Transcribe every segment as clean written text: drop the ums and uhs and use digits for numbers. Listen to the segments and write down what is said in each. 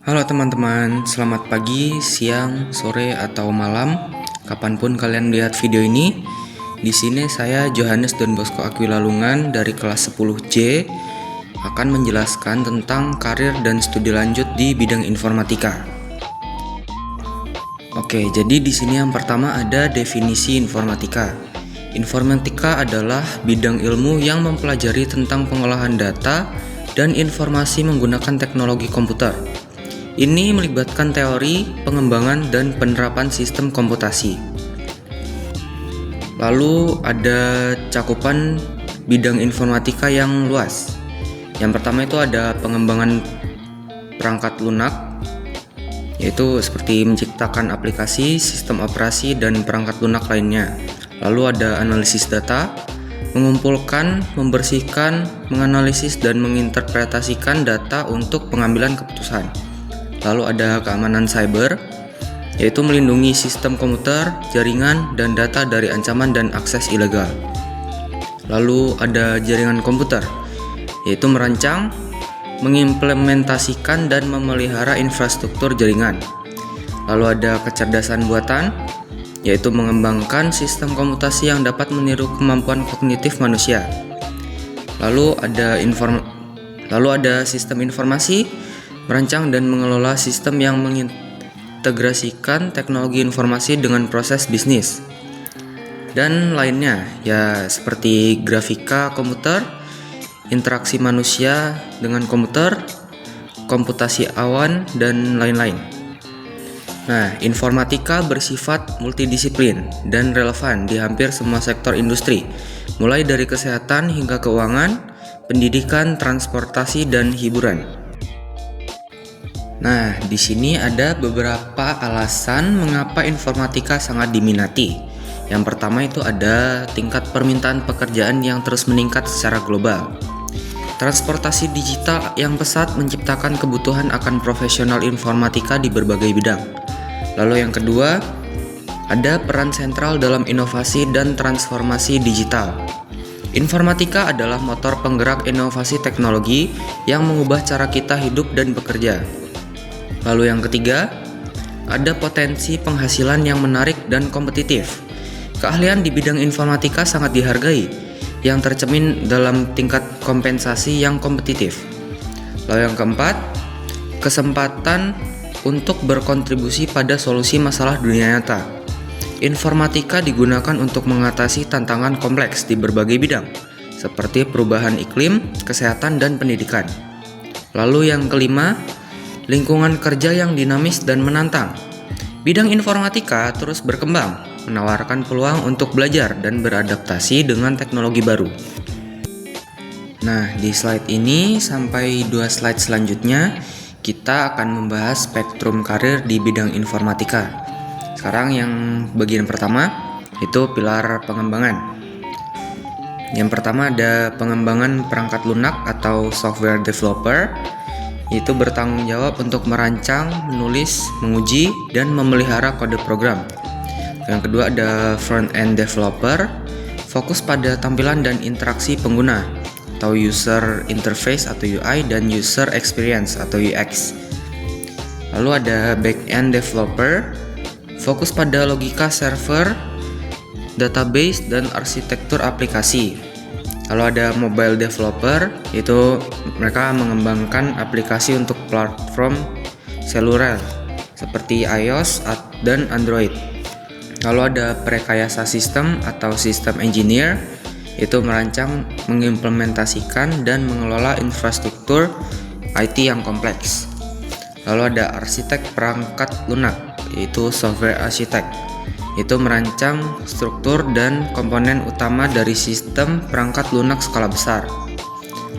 Halo teman-teman, selamat pagi, siang, sore, atau malam, kapanpun kalian lihat video ini. Di sini saya Johannes Don Bosco Aquila-Lungan dari kelas 10C akan menjelaskan tentang karir dan studi lanjut di bidang informatika. Oke, jadi di sini yang pertama ada definisi informatika. Informatika adalah bidang ilmu yang mempelajari tentang pengolahan data dan informasi menggunakan teknologi komputer. Ini melibatkan teori, pengembangan, dan penerapan sistem komputasi. Lalu ada cakupan bidang informatika yang luas. Yang pertama itu ada pengembangan perangkat lunak, yaitu seperti menciptakan aplikasi, sistem operasi, dan perangkat lunak lainnya. Lalu ada analisis data, mengumpulkan, membersihkan, menganalisis, dan menginterpretasikan data untuk pengambilan keputusan. Lalu ada keamanan cyber, yaitu melindungi sistem komputer, jaringan, dan data dari ancaman dan akses ilegal. Lalu ada jaringan komputer, yaitu merancang, mengimplementasikan, dan memelihara infrastruktur jaringan. Lalu ada kecerdasan buatan, yaitu mengembangkan sistem komputasi yang dapat meniru kemampuan kognitif manusia. Lalu ada sistem informasi, merancang dan mengelola sistem yang mengintegrasikan teknologi informasi dengan proses bisnis dan lainnya, ya seperti grafika komputer, interaksi manusia dengan komputer, komputasi awan, dan lain-lain. Nah, informatika bersifat multidisiplin dan relevan di hampir semua sektor industri, mulai dari kesehatan hingga keuangan, pendidikan, transportasi, dan hiburan. Nah, di sini ada beberapa alasan mengapa informatika sangat diminati. Yang pertama itu ada tingkat permintaan pekerjaan yang terus meningkat secara global. Transportasi digital yang pesat menciptakan kebutuhan akan profesional informatika di berbagai bidang. Lalu yang kedua, ada peran sentral dalam inovasi dan transformasi digital. Informatika adalah motor penggerak inovasi teknologi yang mengubah cara kita hidup dan bekerja. Lalu yang ketiga, ada potensi penghasilan yang menarik dan kompetitif. Keahlian di bidang informatika sangat dihargai, yang tercermin dalam tingkat kompensasi yang kompetitif. Lalu yang keempat, kesempatan untuk berkontribusi pada solusi masalah dunia nyata. Informatika digunakan untuk mengatasi tantangan kompleks di berbagai bidang, seperti perubahan iklim, kesehatan, dan pendidikan. Lalu yang kelima, lingkungan kerja yang dinamis dan menantang. Bidang informatika terus berkembang, menawarkan peluang untuk belajar dan beradaptasi dengan teknologi baru. Nah, di slide ini sampai 2 slide selanjutnya, kita akan membahas spektrum karir di bidang informatika. Sekarang yang bagian pertama, itu pilar pengembangan. Yang pertama ada pengembangan perangkat lunak atau software developer, itu bertanggung jawab untuk merancang, menulis, menguji, dan memelihara kode program. Yang kedua ada front-end developer, fokus pada tampilan dan interaksi pengguna atau user interface atau UI dan user experience atau UX. Lalu ada back-end developer, fokus pada logika server, database, dan arsitektur aplikasi. Lalu ada mobile developer, yaitu mereka mengembangkan aplikasi untuk platform seluler seperti iOS dan Android. Lalu ada perekayasa sistem atau system engineer, yaitu merancang, mengimplementasikan, dan mengelola infrastruktur IT yang kompleks. Lalu ada arsitek perangkat lunak, yaitu software architect, itu merancang struktur dan komponen utama dari sistem perangkat lunak skala besar.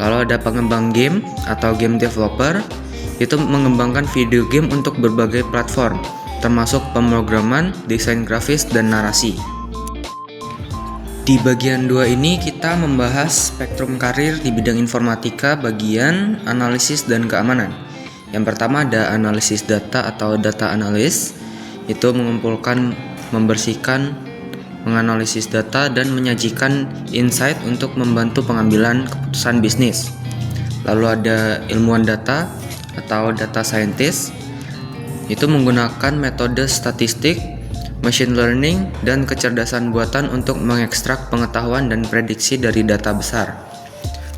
Lalu ada pengembang game atau game developer, itu mengembangkan video game untuk berbagai platform, termasuk pemrograman, desain grafis, dan narasi. Di bagian 2 ini kita membahas spektrum karir di bidang informatika bagian analisis dan keamanan. Yang pertama ada analisis data atau data analis, itu mengumpulkan, membersihkan, menganalisis data, dan menyajikan insight untuk membantu pengambilan keputusan bisnis. Lalu ada ilmuwan data atau data scientist, itu menggunakan metode statistik, machine learning, dan kecerdasan buatan untuk mengekstrak pengetahuan dan prediksi dari data besar.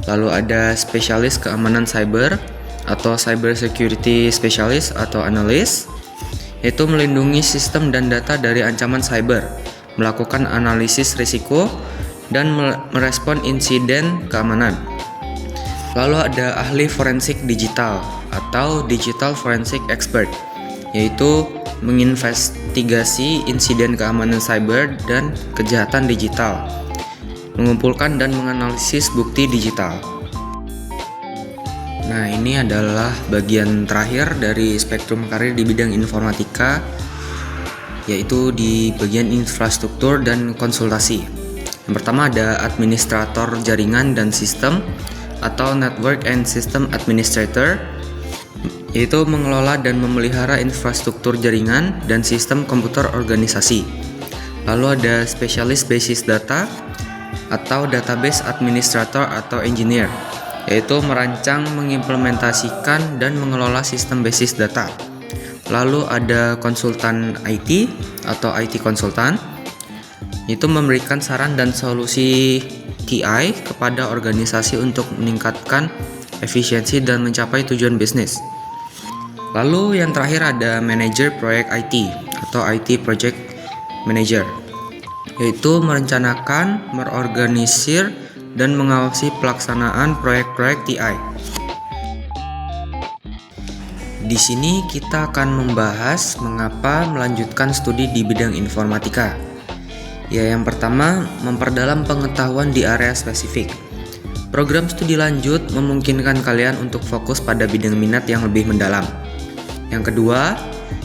Lalu ada spesialis keamanan cyber atau cyber security specialist atau analis, yaitu melindungi sistem dan data dari ancaman cyber, melakukan analisis risiko, dan merespon insiden keamanan. Lalu ada ahli forensik digital atau digital forensic expert, yaitu menginvestigasi insiden keamanan cyber dan kejahatan digital, mengumpulkan dan menganalisis bukti digital. Nah, ini adalah bagian terakhir dari spektrum karir di bidang informatika, yaitu di bagian infrastruktur dan konsultasi. Yang pertama ada administrator jaringan dan sistem atau network and system administrator, yaitu mengelola dan memelihara infrastruktur jaringan dan sistem komputer organisasi. Lalu ada spesialis basis data atau database administrator atau engineer, yaitu merancang, mengimplementasikan, dan mengelola sistem basis data. Lalu ada konsultan IT atau IT konsultan, itu memberikan saran dan solusi TI kepada organisasi untuk meningkatkan efisiensi dan mencapai tujuan bisnis. Lalu yang terakhir ada manajer proyek IT atau IT project manager, yaitu merencanakan, merorganisir, dan mengawasi pelaksanaan proyek-proyek TI. Di sini kita akan membahas mengapa melanjutkan studi di bidang informatika. Ya, yang pertama, memperdalam pengetahuan di area spesifik. Program studi lanjut memungkinkan kalian untuk fokus pada bidang minat yang lebih mendalam. Yang kedua,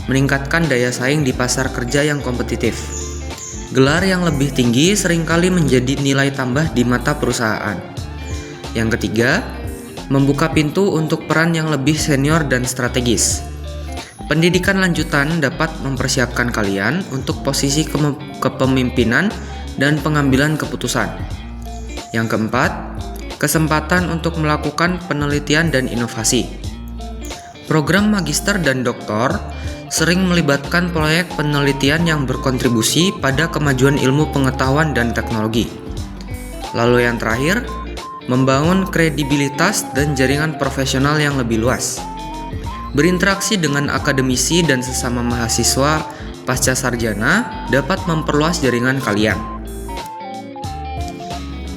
meningkatkan daya saing di pasar kerja yang kompetitif. Gelar yang lebih tinggi seringkali menjadi nilai tambah di mata perusahaan. Yang ketiga, membuka pintu untuk peran yang lebih senior dan strategis. Pendidikan lanjutan dapat mempersiapkan kalian untuk posisi kepemimpinan dan pengambilan keputusan. Yang keempat, kesempatan untuk melakukan penelitian dan inovasi. Program magister dan doktor sering melibatkan proyek penelitian yang berkontribusi pada kemajuan ilmu pengetahuan dan teknologi. Lalu yang terakhir, membangun kredibilitas dan jaringan profesional yang lebih luas. Berinteraksi dengan akademisi dan sesama mahasiswa pasca sarjana dapat memperluas jaringan kalian.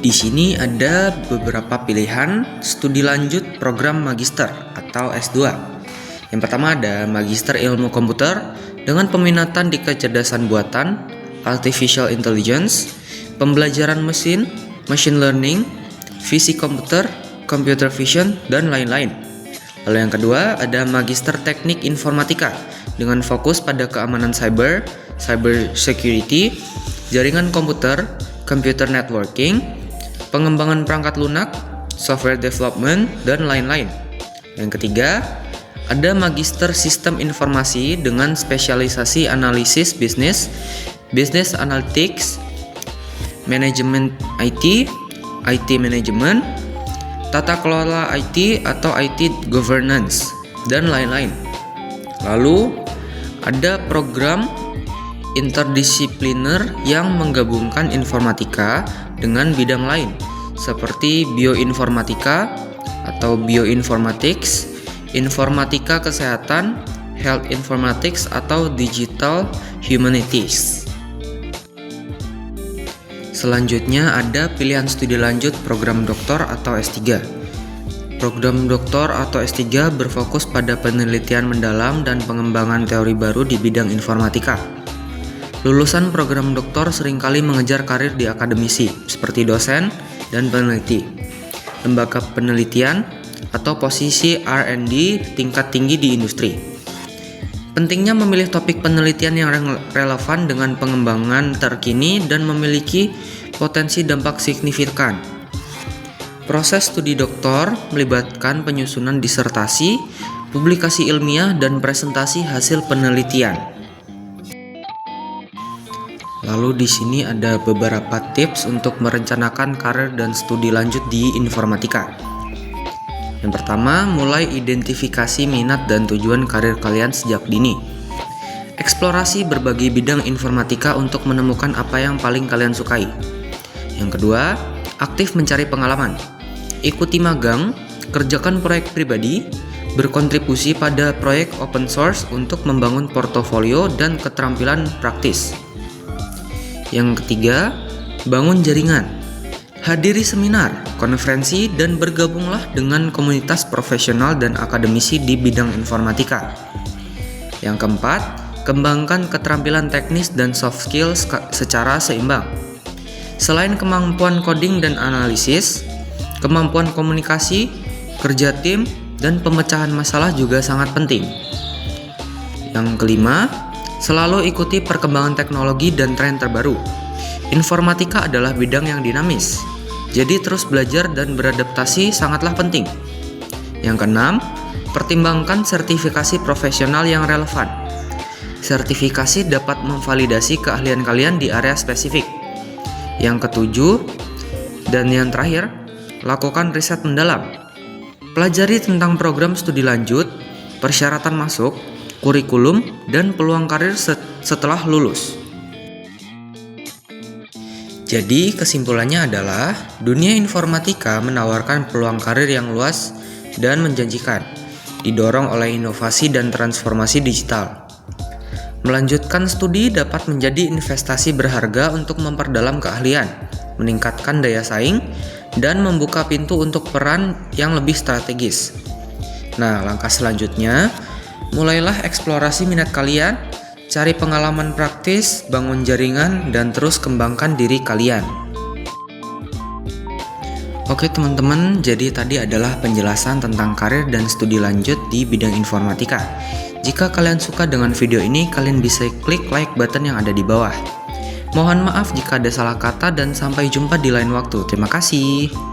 Di sini ada beberapa pilihan studi lanjut program magister atau S2. Yang pertama ada Magister Ilmu Komputer dengan peminatan di kecerdasan buatan, artificial intelligence, pembelajaran mesin, machine learning, fisik komputer, computer vision, dan lain-lain. Lalu yang kedua ada Magister Teknik Informatika dengan fokus pada keamanan cyber, cyber security, jaringan komputer, computer networking, pengembangan perangkat lunak, software development, dan lain-lain. Yang ketiga ada Magister Sistem Informasi dengan spesialisasi analisis bisnis, business analytics, manajemen IT, IT management, tata kelola IT atau IT governance, dan lain-lain. Lalu ada program interdisipliner yang menggabungkan informatika dengan bidang lain seperti bioinformatika atau bioinformatics, informatika kesehatan, health informatics, atau digital humanities. Selanjutnya ada pilihan studi lanjut program doktor atau S3. Program doktor atau S3 berfokus pada penelitian mendalam dan pengembangan teori baru di bidang informatika. Lulusan program doktor seringkali mengejar karir di akademisi, seperti dosen dan peneliti, lembaga penelitian, atau posisi R&D tingkat tinggi di industri. Pentingnya memilih topik penelitian yang relevan dengan pengembangan terkini dan memiliki potensi dampak signifikan. Proses studi doktor melibatkan penyusunan disertasi, publikasi ilmiah, dan presentasi hasil penelitian. Lalu di sini ada beberapa tips untuk merencanakan karir dan studi lanjut di informatika. Yang pertama, mulai identifikasi minat dan tujuan karir kalian sejak dini. Eksplorasi berbagai bidang informatika untuk menemukan apa yang paling kalian sukai. Yang kedua, aktif mencari pengalaman. Ikuti magang, kerjakan proyek pribadi, berkontribusi pada proyek open source untuk membangun portofolio dan keterampilan praktis. Yang ketiga, bangun jaringan. Hadiri seminar, konferensi, dan bergabunglah dengan komunitas profesional dan akademisi di bidang informatika. Yang keempat, kembangkan keterampilan teknis dan soft skills secara seimbang. Selain kemampuan coding dan analisis, kemampuan komunikasi, kerja tim, dan pemecahan masalah juga sangat penting. Yang kelima, selalu ikuti perkembangan teknologi dan tren terbaru. Informatika adalah bidang yang dinamis, jadi terus belajar dan beradaptasi sangatlah penting. Yang keenam, pertimbangkan sertifikasi profesional yang relevan. Sertifikasi dapat memvalidasi keahlian kalian di area spesifik. Yang ketujuh, dan yang terakhir, lakukan riset mendalam. Pelajari tentang program studi lanjut, persyaratan masuk, kurikulum, dan peluang karir setelah lulus. Jadi kesimpulannya adalah dunia informatika menawarkan peluang karir yang luas dan menjanjikan, didorong oleh inovasi dan transformasi digital. Melanjutkan studi dapat menjadi investasi berharga untuk memperdalam keahlian, meningkatkan daya saing, dan membuka pintu untuk peran yang lebih strategis. Nah, langkah selanjutnya, mulailah eksplorasi minat kalian, cari pengalaman praktis, bangun jaringan, dan terus kembangkan diri kalian. Oke teman-teman, jadi tadi adalah penjelasan tentang karir dan studi lanjut di bidang informatika. Jika kalian suka dengan video ini, kalian bisa klik like button yang ada di bawah. Mohon maaf jika ada salah kata dan sampai jumpa di lain waktu. Terima kasih.